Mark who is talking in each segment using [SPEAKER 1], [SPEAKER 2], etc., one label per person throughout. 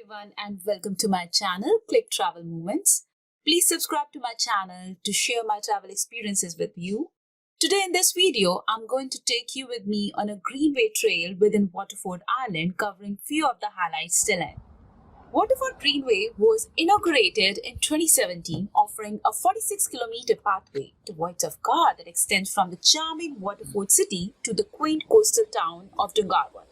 [SPEAKER 1] everyone and welcome to my channel, clicktravelmoments. Please subscribe to my channel to share my travel experiences with you. Today in this video, I'm going to take you with me on a greenway trail within Waterford, Ireland, covering few of the highlights till end. Waterford Greenway was inaugurated in 2017, offering a 46-kilometer pathway to Voights of God that extends from the charming Waterford city to the quaint coastal town of Dungarvan.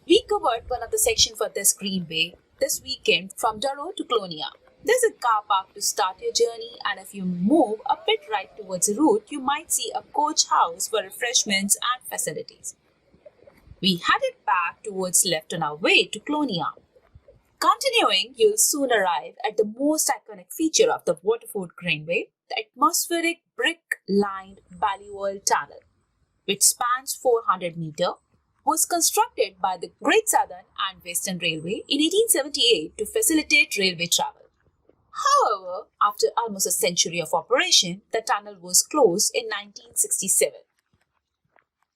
[SPEAKER 1] We covered one of the sections for this greenway this weekend from Durrow to Clonea. There's a car park to start your journey, and if you move a bit right towards the route, you might see a coach house for refreshments and facilities. We headed back towards left on our way to Clonea. Continuing, you'll soon arrive at the most iconic feature of the Waterford Greenway, the atmospheric brick-lined Ballyvoyle Tunnel, which spans 400 meters. Was constructed by the Great Southern and Western Railway in 1878 to facilitate railway travel. However, after almost a century of operation, the tunnel was closed in 1967.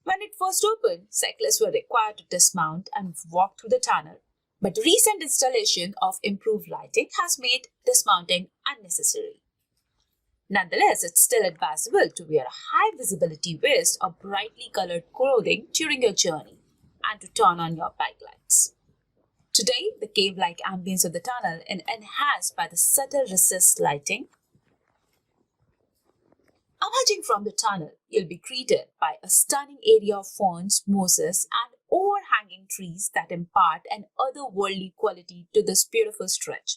[SPEAKER 1] When it first opened, cyclists were required to dismount and walk through the tunnel, but the recent installation of improved lighting has made dismounting unnecessary. Nonetheless, it's still advisable to wear a high visibility vest or brightly colored clothing during your journey and to turn on your bike lights. Today, the cave-like ambience of the tunnel is enhanced by the subtle recessed lighting. Emerging from the tunnel, you'll be greeted by a stunning area of ferns, mosses, and overhanging trees that impart an otherworldly quality to this beautiful stretch.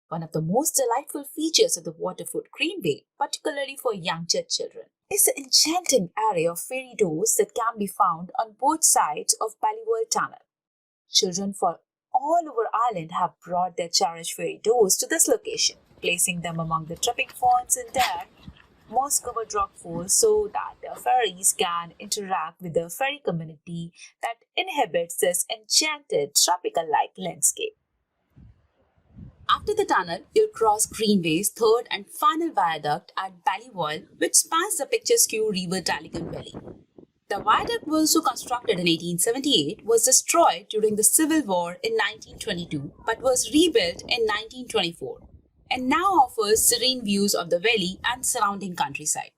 [SPEAKER 1] One of the most delightful features of the Waterford Greenway, particularly for young children, is the enchanting array of fairy doors that can be found on both sides of Ballyvoyle Tunnel. Children from all over Ireland have brought their cherished fairy doors to this location, placing them among the dripping ferns and damp, moss-covered rockfalls so that the fairies can interact with the fairy community that inhabits this enchanted tropical-like landscape. After the tunnel, you'll cross Greenway's third and final viaduct at Ballyvoyle, which spans the picturesque river Dalligan Valley. The viaduct, also constructed in 1878, was destroyed during the Civil War in 1922 but was rebuilt in 1924 and now offers serene views of the valley and surrounding countryside.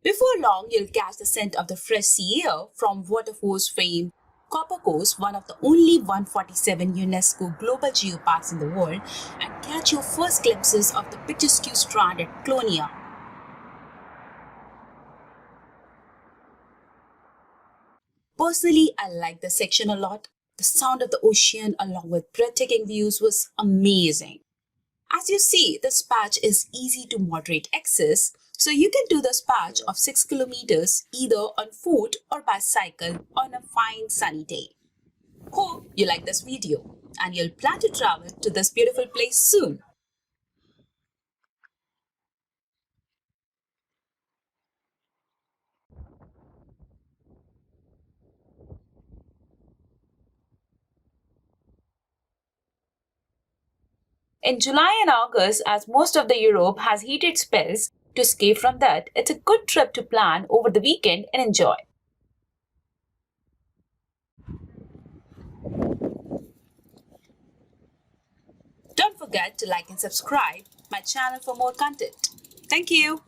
[SPEAKER 1] Before long, you'll catch the scent of the fresh sea air from Waterford's famed Copper Coast, one of the only 147 UNESCO global geoparks in the world, and catch your first glimpses of the picturesque strand at Clonea. Personally, I like this section a lot. The sound of the ocean along with breathtaking views was amazing. As you see, this patch is easy to moderate access, so you can do this patch of 6 kilometers either on foot or by cycle on a fine sunny day. Hope you like this video and you'll plan to travel to this beautiful place soon. In July and August, as most of the Europe has heated spells, to escape from that, it's a good trip to plan over the weekend and enjoy. Don't forget to like and subscribe my channel for more content. Thank you.